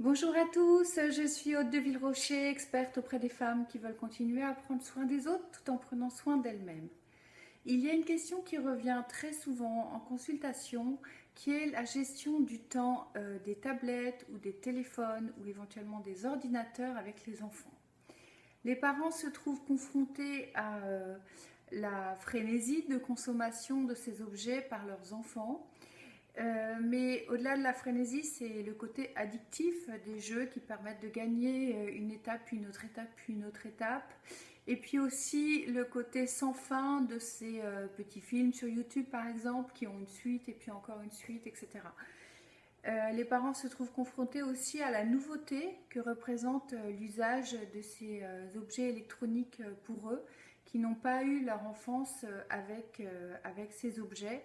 Bonjour à tous, je suis Aude de Villerocher, experte auprès des femmes qui veulent continuer à prendre soin des autres tout en prenant soin d'elles-mêmes. Il y a une question qui revient très souvent en consultation qui est la gestion du temps des tablettes ou des téléphones ou éventuellement des ordinateurs avec les enfants. Les parents se trouvent confrontés à la frénésie de consommation de ces objets par leurs enfants. Mais au-delà de la frénésie, c'est le côté addictif des jeux qui permettent de gagner une étape, puis une autre étape, puis une autre étape. Et puis aussi le côté sans fin de ces petits films sur YouTube par exemple, qui ont une suite et puis encore une suite, etc. Les parents se trouvent confrontés aussi à la nouveauté que représente l'usage de ces objets électroniques pour eux, qui n'ont pas eu leur enfance avec ces objets.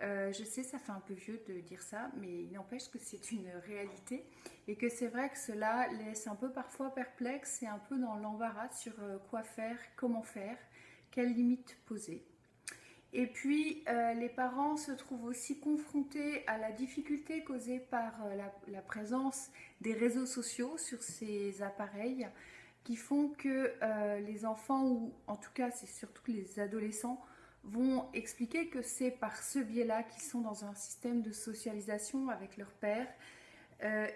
Je sais, ça fait un peu vieux de dire ça, mais il n'empêche que c'est une réalité et que c'est vrai que cela laisse un peu parfois perplexe et un peu dans l'embarras sur quoi faire, comment faire, quelles limites poser. Et puis, les parents se trouvent aussi confrontés à la difficulté causée par la présence des réseaux sociaux sur ces appareils qui font que les enfants, ou en tout cas c'est surtout les adolescents, vont expliquer que c'est par ce biais-là qu'ils sont dans un système de socialisation avec leur père.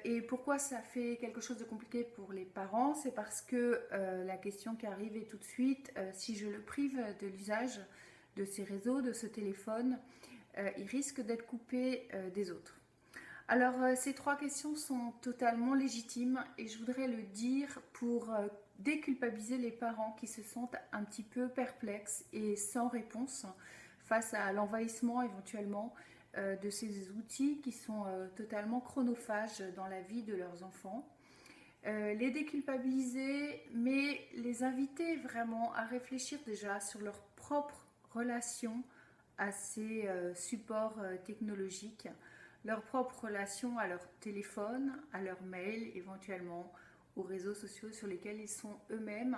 Et pourquoi ça fait quelque chose de compliqué pour les parents? C'est parce que la question qui arrive est tout de suite, si je le prive de l'usage de ces réseaux, de ce téléphone, il risque d'être coupé des autres. Alors, ces trois questions sont totalement légitimes et je voudrais le dire pour déculpabiliser les parents qui se sentent un petit peu perplexes et sans réponse face à l'envahissement éventuellement de ces outils qui sont totalement chronophages dans la vie de leurs enfants. Les déculpabiliser, mais les inviter vraiment à réfléchir déjà sur leur propre relation à ces supports technologiques, leur propre relation à leur téléphone, à leur mail, éventuellement aux réseaux sociaux sur lesquels ils sont eux-mêmes,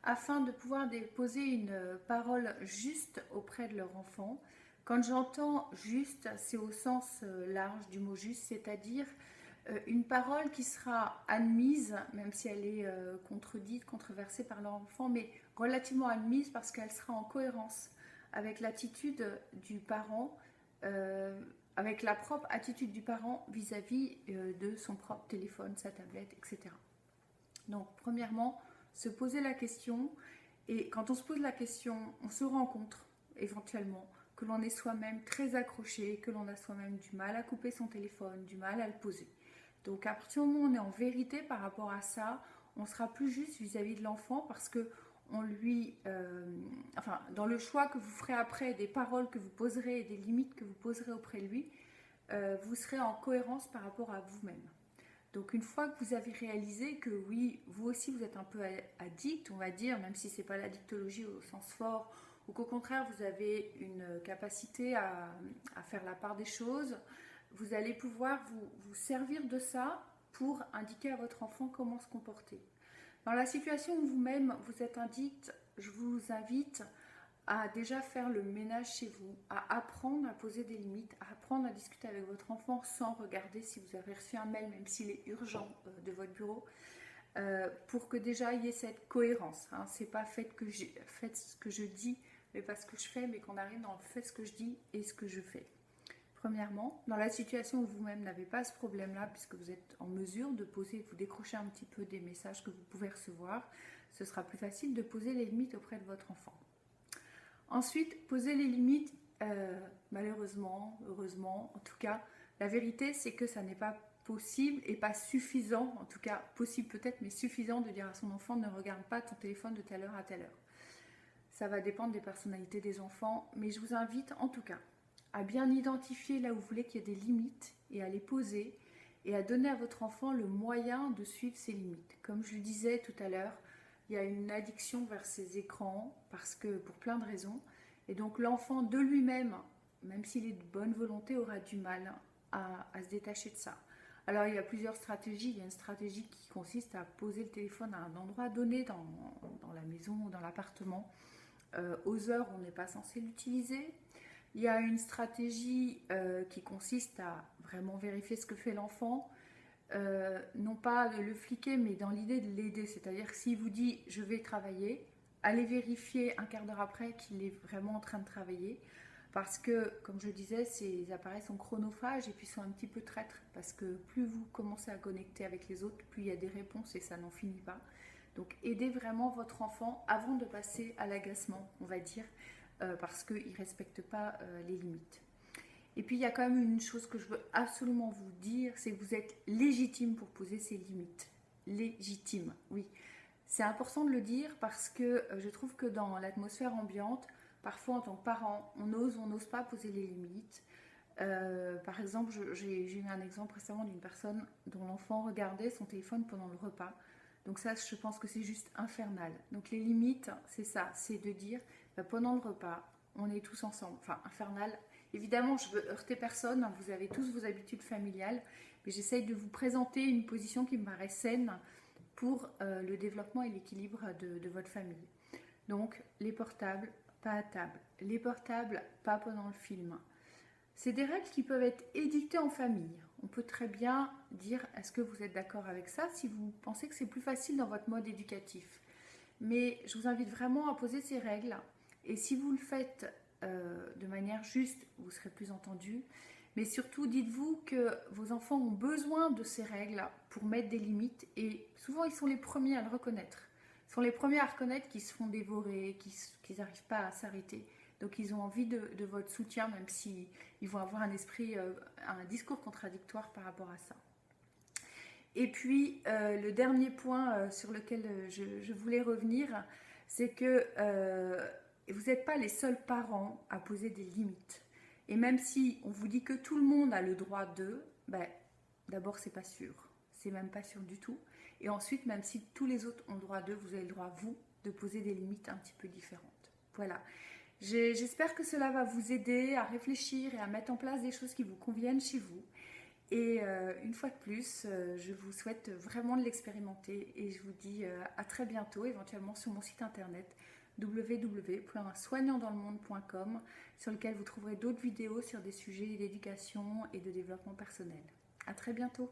afin de pouvoir déposer une parole juste auprès de leur enfant. Quand j'entends juste, c'est au sens large du mot juste, c'est-à-dire une parole qui sera admise, même si elle est contredite, controversée par leur enfant, mais relativement admise parce qu'elle sera en cohérence avec l'attitude du parent, avec la propre attitude du parent vis-à-vis de son propre téléphone, sa tablette, etc. Donc, premièrement, se poser la question, et quand on se pose la question, on se rend compte éventuellement que l'on est soi-même très accroché, que l'on a soi-même du mal à couper son téléphone, du mal à le poser. Donc, à partir du moment où on est en vérité par rapport à ça, on sera plus juste vis-à-vis de l'enfant parce que on lui, dans le choix que vous ferez après, des paroles que vous poserez et des limites que vous poserez auprès de lui, vous serez en cohérence par rapport à vous-même. Donc une fois que vous avez réalisé que oui, vous aussi vous êtes un peu addict, on va dire, même si c'est pas l'addictologie au sens fort, ou qu'au contraire vous avez une capacité à faire la part des choses, vous allez pouvoir vous servir de ça pour indiquer à votre enfant comment se comporter. Dans la situation où vous-même vous êtes addict, je vous invite à déjà faire le ménage chez vous, à apprendre à poser des limites, à apprendre à discuter avec votre enfant sans regarder si vous avez reçu un mail, même s'il est urgent de votre bureau, pour que déjà il y ait cette cohérence. Hein. C'est pas faites ce que je dis, mais pas ce que je fais, mais qu'on arrive dans faites ce que je dis et ce que je fais. Premièrement, dans la situation où vous-même n'avez pas ce problème-là, puisque vous êtes en mesure de poser, vous décrocher un petit peu des messages que vous pouvez recevoir, ce sera plus facile de poser les limites auprès de votre enfant. Ensuite, poser les limites, malheureusement, heureusement, en tout cas, la vérité c'est que ça n'est pas possible et pas suffisant, en tout cas possible peut-être, mais suffisant de dire à son enfant ne regarde pas ton téléphone de telle heure à telle heure. Ça va dépendre des personnalités des enfants, mais je vous invite en tout cas à bien identifier là où vous voulez qu'il y ait des limites et à les poser et à donner à votre enfant le moyen de suivre ces limites. Comme je le disais tout à l'heure, il y a une addiction vers ces écrans parce que pour plein de raisons. Et donc l'enfant de lui-même, même s'il est de bonne volonté, aura du mal à se détacher de ça. Alors il y a plusieurs stratégies. Il y a une stratégie qui consiste à poser le téléphone à un endroit donné dans la maison ou dans l'appartement, aux heures où on n'est pas censé l'utiliser. Il y a une stratégie qui consiste à vraiment vérifier ce que fait l'enfant, non pas de le fliquer, mais dans l'idée de l'aider. C'est-à-dire que s'il vous dit je vais travailler, allez vérifier un quart d'heure après qu'il est vraiment en train de travailler. Parce que, comme je disais, ces appareils sont chronophages et puis sont un petit peu traîtres. Parce que plus vous commencez à connecter avec les autres, plus il y a des réponses et ça n'en finit pas. Donc aidez vraiment votre enfant avant de passer à l'agacement, on va dire, parce qu'il ne respecte pas les limites. Et puis il y a quand même une chose que je veux absolument vous dire, c'est que vous êtes légitime pour poser ces limites. Légitime, oui. C'est important de le dire parce que je trouve que dans l'atmosphère ambiante, parfois en tant que parent, on n'ose pas poser les limites. Par exemple, j'ai eu un exemple récemment d'une personne dont l'enfant regardait son téléphone pendant le repas. Donc ça, je pense que c'est juste infernal. Donc les limites, c'est ça, c'est de dire, pendant le repas, on est tous ensemble. Enfin, infernal. Évidemment, je veux heurter personne, hein, vous avez tous vos habitudes familiales, mais j'essaye de vous présenter une position qui me paraît saine pour le développement et l'équilibre de votre famille. Donc, les portables, pas à table. Les portables, pas pendant le film. C'est des règles qui peuvent être édictées en famille. On peut très bien dire, est-ce que vous êtes d'accord avec ça si vous pensez que c'est plus facile dans votre mode éducatif. Mais je vous invite vraiment à poser ces règles. Et si vous le faites de manière juste, vous serez plus entendu. Mais surtout, dites-vous que vos enfants ont besoin de ces règles pour mettre des limites. Et souvent, ils sont les premiers à le reconnaître. Ils sont les premiers à reconnaître qu'ils se font dévorer, qu'ils n'arrivent pas à s'arrêter. Donc, ils ont envie de votre soutien, même s'ils vont avoir un discours contradictoire par rapport à ça. Et puis, le dernier point sur lequel je voulais revenir, c'est que vous n'êtes pas les seuls parents à poser des limites. Et même si on vous dit que tout le monde a le droit de, d'abord, c'est pas sûr. C'est même pas sûr du tout. Et ensuite, même si tous les autres ont le droit de, vous avez le droit, vous, de poser des limites un petit peu différentes. Voilà. J'espère que cela va vous aider à réfléchir et à mettre en place des choses qui vous conviennent chez vous. Et une fois de plus, je vous souhaite vraiment de l'expérimenter et je vous dis à très bientôt, éventuellement sur mon site internet www.soignantdanslemonde.com sur lequel vous trouverez d'autres vidéos sur des sujets d'éducation et de développement personnel. À très bientôt.